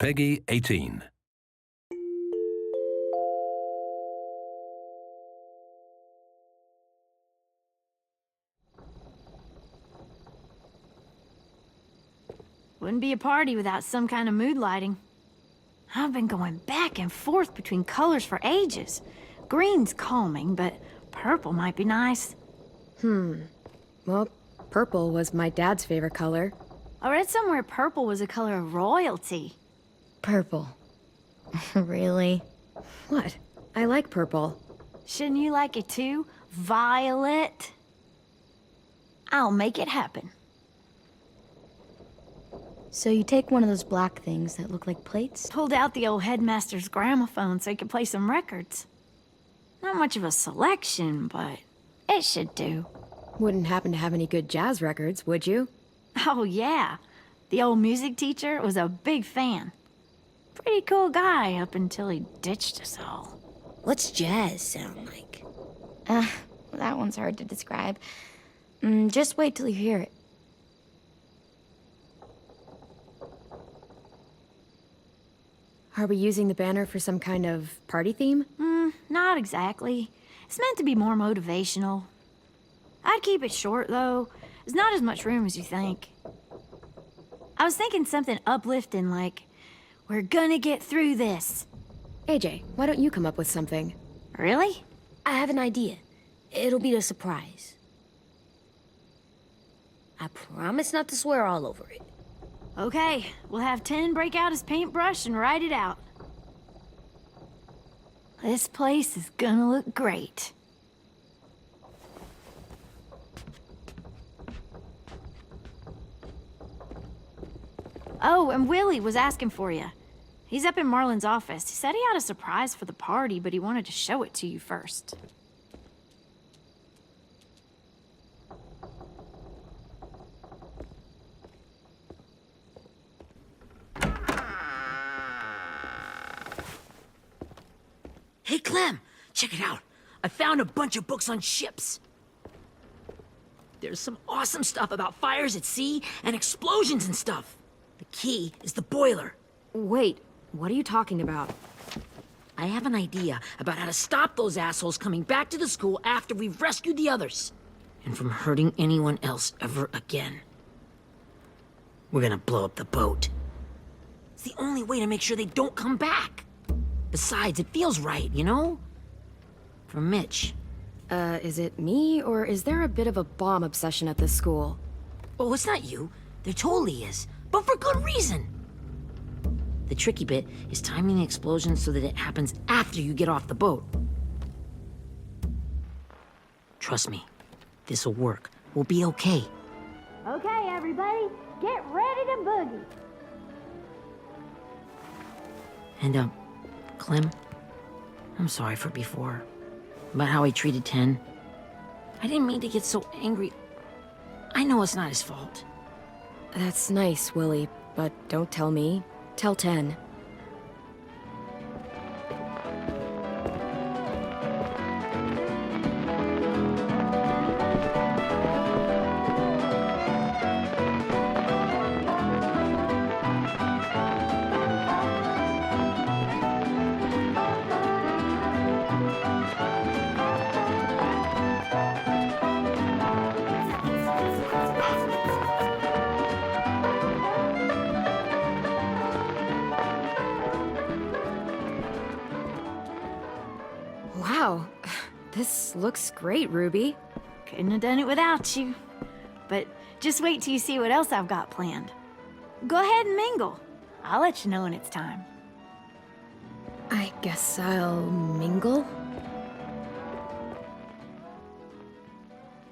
Peggy 18. Wouldn't be a party without some kind of mood lighting. I've been going back and forth between colors for ages. Green's calming, but purple might be nice. Well, purple was my dad's favorite color. I read somewhere purple was a color of royalty. Purple. Really? What? I like purple. Shouldn't you like it too? Violet? I'll make it happen. So you take one of those black things that look like plates? Pulled out the old headmaster's gramophone so he could play some records. Not much of a selection, but it should do. Wouldn't happen to have any good jazz records, would you? Oh, yeah. The old music teacher was a big fan. Pretty cool guy up until he ditched us all. What's jazz sound like? That one's hard to describe. Just wait till you hear it. Are we using the banner for some kind of party theme? Not exactly. It's meant to be more motivational. I'd keep it short, though. There's not as much room as you think. I was thinking something uplifting like, "We're gonna get through this." AJ, why don't you come up with something? Really? I have an idea. It'll be a surprise. I promise not to swear all over it. Okay, we'll have 10 break out his paintbrush and write it out. This place is gonna look great. Oh, and Willie was asking for you. He's up in Marlin's office. He said he had a surprise for the party, but he wanted to show it to you first. Hey, Clem, check it out. I found a bunch of books on ships. There's some awesome stuff about fires at sea and explosions and stuff. The key is the boiler. Wait, what are you talking about? I have an idea about how to stop those assholes coming back to the school after we've rescued the others. And from hurting anyone else ever again. We're gonna blow up the boat. It's the only way to make sure they don't come back. Besides, it feels right, you know? For Mitch. Is it me, or is there a bit of a bomb obsession at this school? Oh, it's not you. There totally is. But for good reason. The tricky bit is timing the explosion so that it happens after you get off the boat. Trust me, this'll work. We'll be okay. Okay, everybody, get ready to boogie. And, Clem, I'm sorry for before. About how I treated Ten. I didn't mean to get so angry. I know it's not his fault. That's nice, Willie, but don't tell me. Tell 10. Wow, this looks great, Ruby. Couldn't have done it without you. But just wait till you see what else I've got planned. Go ahead and mingle. I'll let you know when it's time. I guess I'll mingle?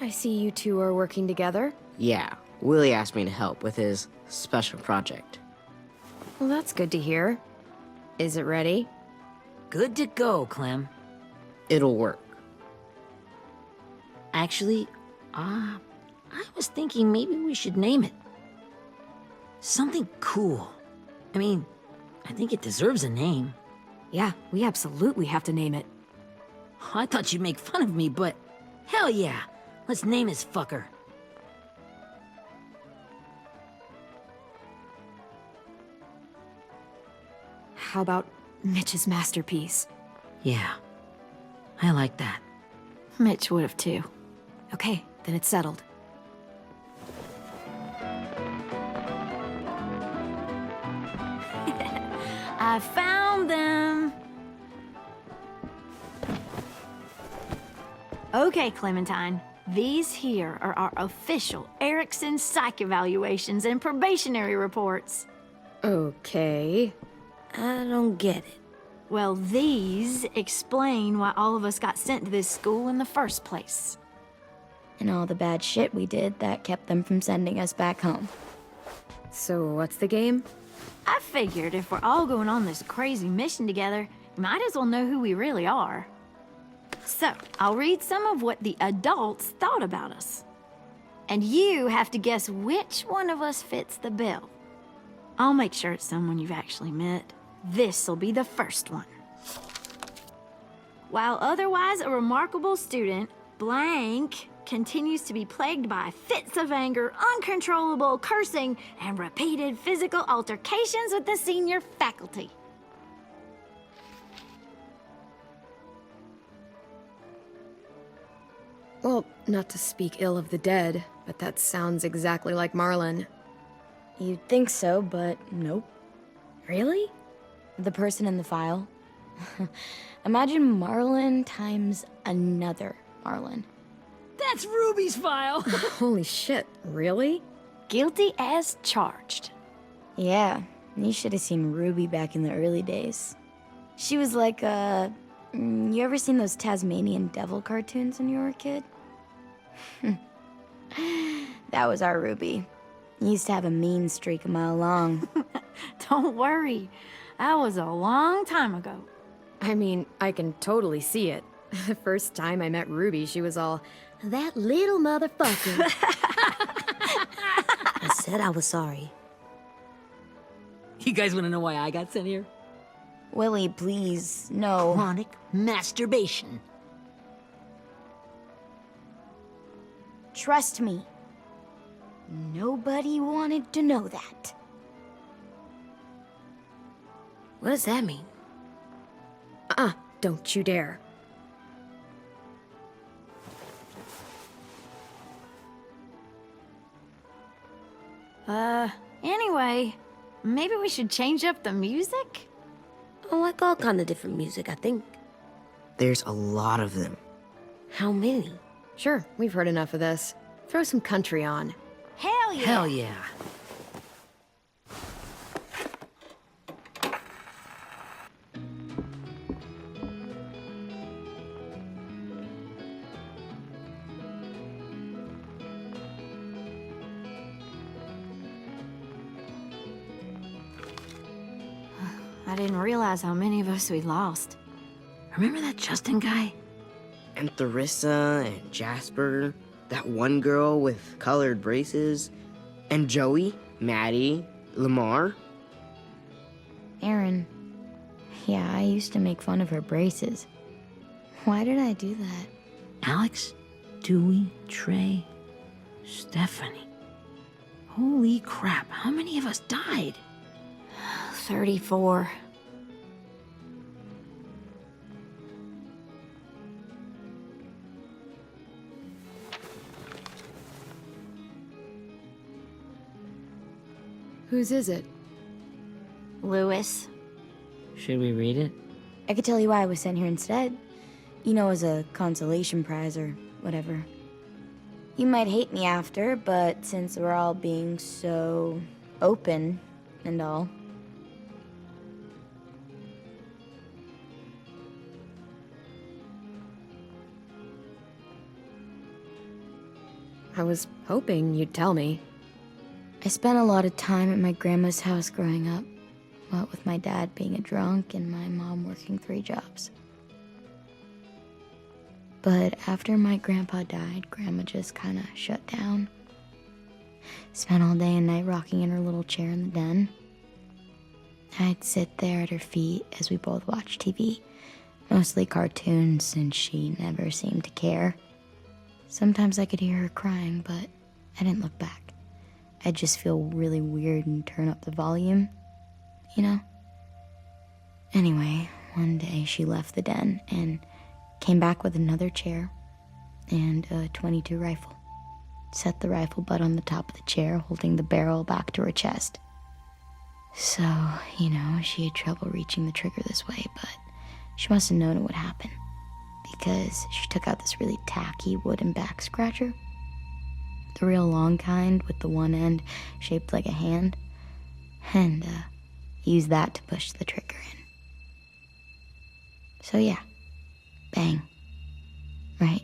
I see you two are working together. Yeah, Willie asked me to help with his special project. Well, that's good to hear. Is it ready? Good to go, Clem. It'll work. Actually, I was thinking maybe we should name it. Something cool. I mean, I think it deserves a name. Yeah, we absolutely have to name it. I thought you'd make fun of me, but hell yeah. Let's name this fucker. How about Mitch's masterpiece? Yeah, I like that. Mitch would have too. Okay, then it's settled. I found them! Okay, Clementine. These here are our official Erickson psych evaluations and probationary reports. Okay. I don't get it. Well, these explain why all of us got sent to this school in the first place. And all the bad shit we did that kept them from sending us back home. So what's the game? I figured if we're all going on this crazy mission together, we might as well know who we really are. So, I'll read some of what the adults thought about us. And you have to guess which one of us fits the bill. I'll make sure it's someone you've actually met. This'll be the first one. While otherwise a remarkable student, blank continues to be plagued by fits of anger, uncontrollable cursing, and repeated physical altercations with the senior faculty. Well, not to speak ill of the dead, but that sounds exactly like Marlon. You'd think so, but nope. Really? The person in the file. Imagine Marlon times another Marlon. That's Ruby's file! Holy shit, really? Guilty as charged. Yeah, you should have seen Ruby back in the early days. She was like you ever seen those Tasmanian devil cartoons when you were a kid? That was our Ruby. Used to have a mean streak a mile long. Don't worry. That was a long time ago. I mean, I can totally see it. The first time I met Ruby, she was all, "That little motherfucker." I said I was sorry. You guys want to know why I got sent here? Willie, please, no. Chronic masturbation. Trust me. Nobody wanted to know that. What does that mean? Don't you dare. Anyway, maybe we should change up the music? I like all kind of different music, I think. There's a lot of them. How many? Sure, we've heard enough of this. Throw some country on. Hell yeah! Hell yeah. I didn't realize how many of us we lost. Remember that Justin guy? And Theresa and Jasper, that one girl with colored braces, and Joey, Maddie, Lamar. Aaron. Yeah, I used to make fun of her braces. Why did I do that? Alex, Dewey, Trey, Stephanie. Holy crap, how many of us died? 34. Whose is it? Lewis. Should we read it? I could tell you why I was sent here instead. You know, as a consolation prize or whatever. You might hate me after, but since we're all being so open and all. I was hoping you'd tell me. I spent a lot of time at my grandma's house growing up, what with my dad being a drunk and my mom working 3 jobs. But after my grandpa died, Grandma just kind of shut down. Spent all day and night rocking in her little chair in the den. I'd sit there at her feet as we both watched TV, mostly cartoons, since she never seemed to care. Sometimes I could hear her crying, but I didn't look back. I'd just feel really weird and turn up the volume, you know? Anyway, one day she left the den and came back with another chair and a .22 rifle. Set the rifle butt on the top of the chair, holding the barrel back to her chest. So, she had trouble reaching the trigger this way, but she must have known it would happen, because she took out this really tacky wooden back scratcher. The real long kind with the one end shaped like a hand, and used that to push the trigger in. So yeah, bang, right?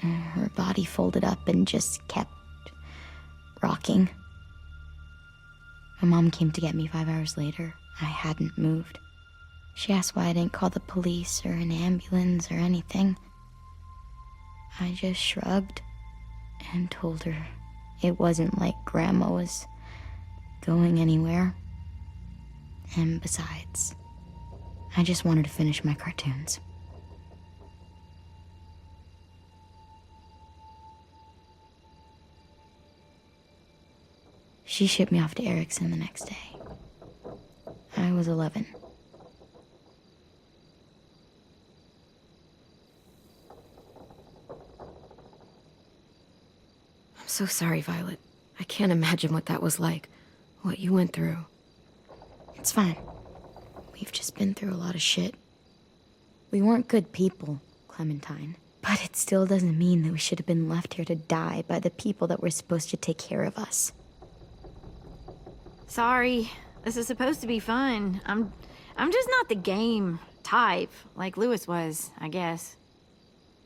Her body folded up and just kept rocking. My mom came to get me 5 hours later. I hadn't moved. She asked why I didn't call the police or an ambulance or anything. I just shrugged and told her it wasn't like Grandma was going anywhere. And besides, I just wanted to finish my cartoons. She shipped me off to Erickson the next day. I was 11. I'm so sorry, Violet. I can't imagine what that was like, what you went through. It's fine. We've just been through a lot of shit. We weren't good people, Clementine. But it still doesn't mean that we should have been left here to die by the people that were supposed to take care of us. Sorry. This is supposed to be fun. I'm just not the game type, like Lewis was, I guess.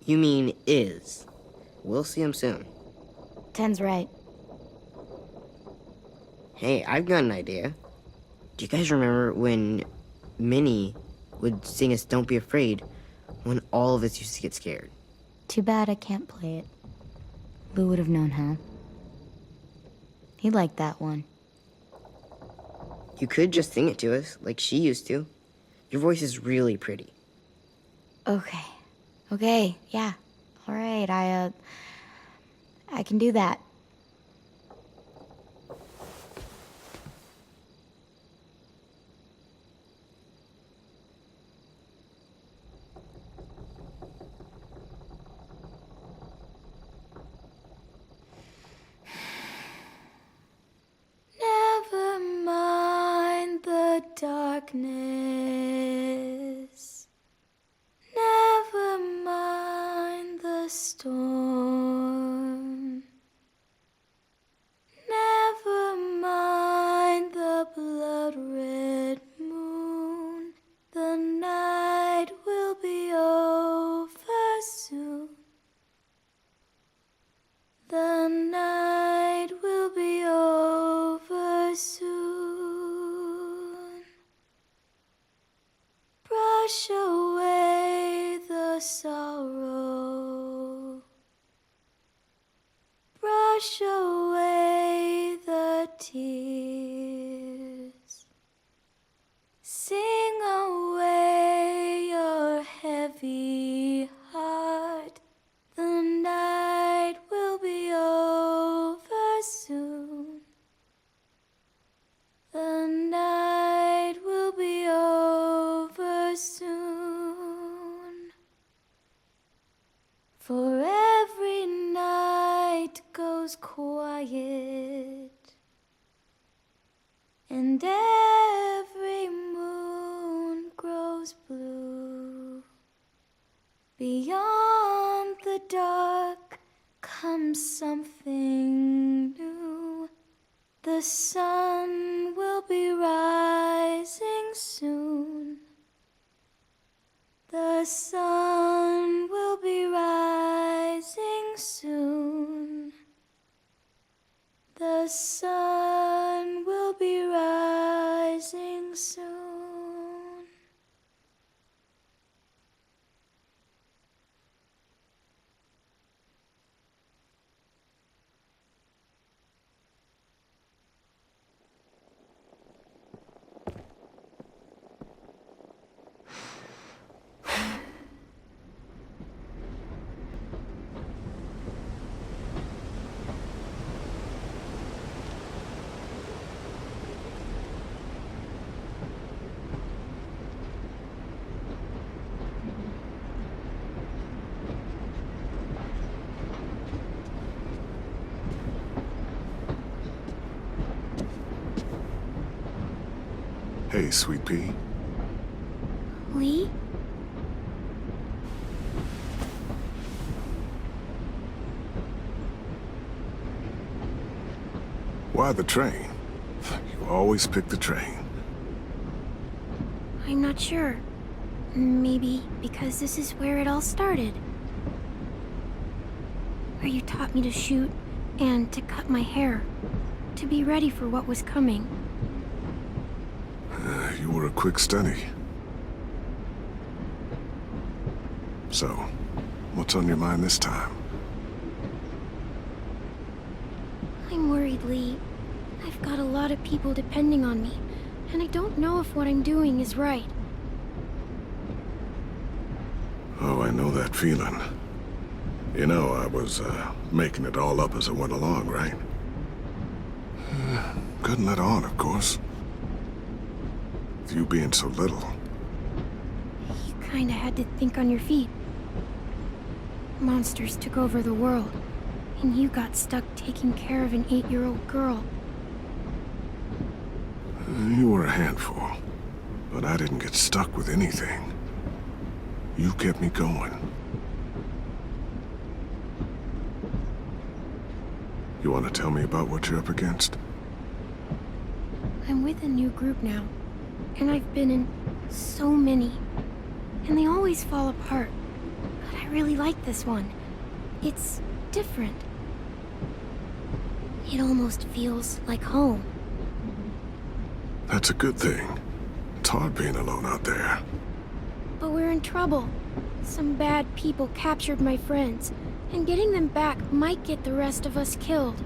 You mean is. We'll see him soon. Ten's right. Hey, I've got an idea. Do you guys remember when Minnie would sing us Don't Be Afraid when all of us used to get scared? Too bad I can't play it. Lou would have known how. He liked that one. You could just sing it to us, like she used to. Your voice is really pretty. Okay, yeah. All right, I can do that. Never mind the darkness. Never mind the storm. Never mind the blood-red moon. The night will be over soon. The night will be over soon. Brush away the sorrow. Brush away the tears. Sing away your heavy heart. The night will be over soon. The night will be over soon. For every night goes quiet, and every moon grows blue. Beyond the dark comes something new. The sun will be rising soon. The sun will be rising soon. The sun will be rising soon. Hey, Sweet Pea. Lee? Why the train? You always pick the train. I'm not sure. Maybe because this is where it all started. Where you taught me to shoot and to cut my hair. To be ready for what was coming. You were a quick study. So, what's on your mind this time? I'm worried, Lee. I've got a lot of people depending on me, and I don't know if what I'm doing is right. Oh, I know that feeling. You know, I was, making it all up as I went along, right? Couldn't let on, of course. With you being so little. You kinda had to think on your feet. Monsters took over the world, and you got stuck taking care of an 8-year-old girl. You were a handful, but I didn't get stuck with anything. You kept me going. You want to tell me about what you're up against? I'm with a new group now, and I've been in so many, and they always fall apart. But I really like this one. It's different. It almost feels like home. That's a good thing. It's hard being alone out there. But we're in trouble. Some bad people captured my friends, and getting them back might get the rest of us killed.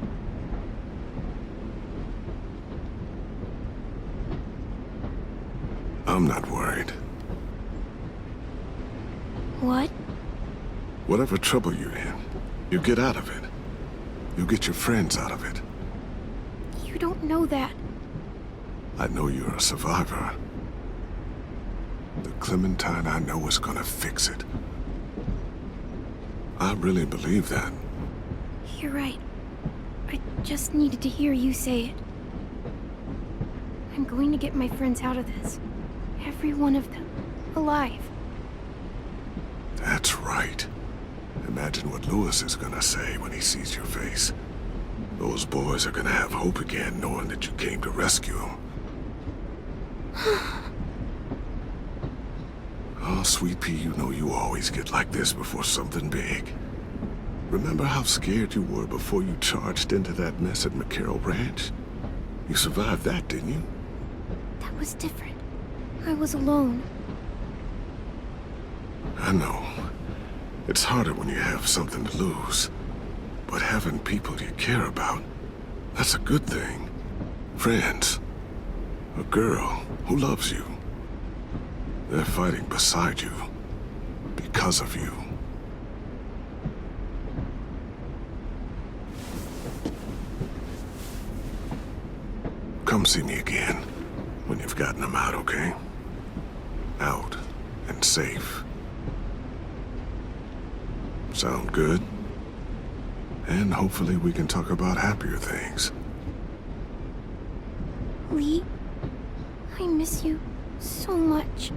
I'm not worried. What? Whatever trouble you're in, you get out of it. You get your friends out of it. You don't know that. I know you're a survivor. The Clementine I know is gonna fix it. I really believe that. You're right. I just needed to hear you say it. I'm going to get my friends out of this. Every one of them. Alive. That's right. Imagine what Lewis is gonna say when he sees your face. Those boys are gonna have hope again, knowing that you came to rescue them. Oh, Sweet Pea, you know you always get like this before something big. Remember how scared you were before you charged into that mess at McCarroll Ranch? You survived that, didn't you? That was different. I was alone. I know. It's harder when you have something to lose. But having people you care about, that's a good thing. Friends. A girl who loves you. They're fighting beside you. Because of you. Come see me again when you've gotten them out, okay? Out and safe. Sound good? And hopefully we can talk about happier things. Lee, I miss you so much.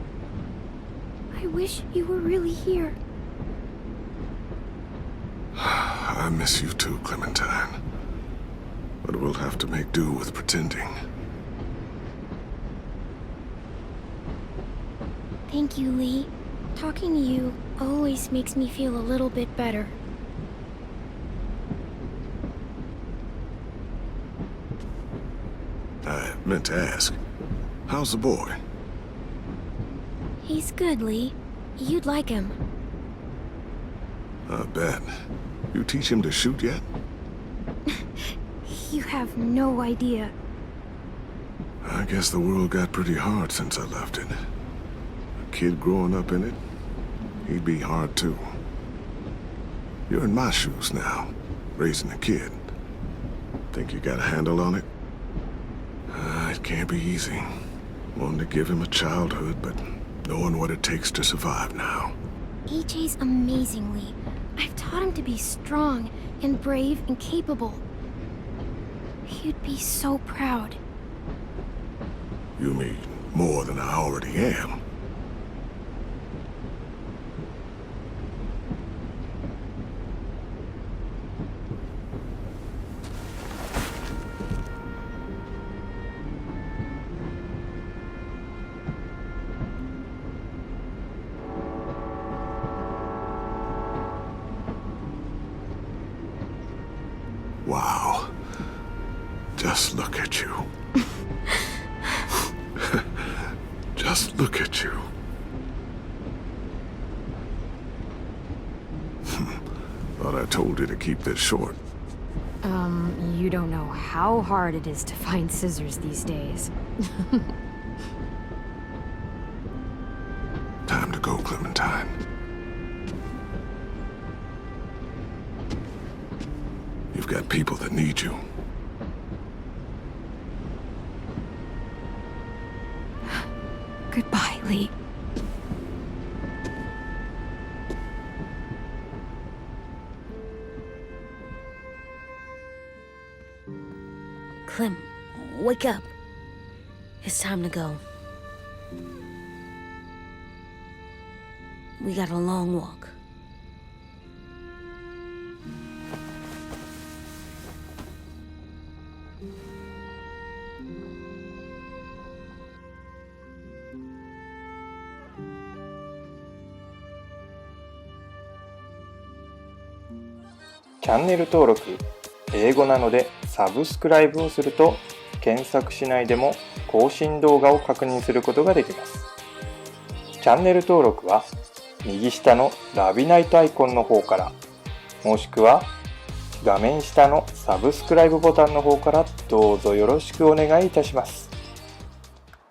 I wish you were really here. I miss you too, Clementine. But we'll have to make do with pretending. Thank you, Lee. Talking to you always makes me feel a little bit better. I meant to ask, how's the boy? He's good, Lee. You'd like him. I bet. You teach him to shoot yet? You have no idea. I guess the world got pretty hard since I left it. A kid growing up in it, he'd be hard too. You're in my shoes now, raising a kid. Think you got a handle on it? It can't be easy. Wanting to give him a childhood, but knowing what it takes to survive now. AJ's amazing, Lee. I've taught him to be strong and brave and capable. He'd be so proud. You mean More than I already am. Wow. Just look at you. Just look at you. Thought I told you to keep this short. You don't know how hard it is to find scissors these days. Time to go, Clementine. You've got people that need you. Goodbye, Lee. Clem, wake up. It's time to go. We got a long walk.チャンネル登録、英語なのでサブスクライブをすると検索しないでも更新動画を確認することができます。チャンネル登録は右下のラビナイトアイコンの方から、もしくは画面下のサブスクライブボタンの方からどうぞよろしくお願いいたします。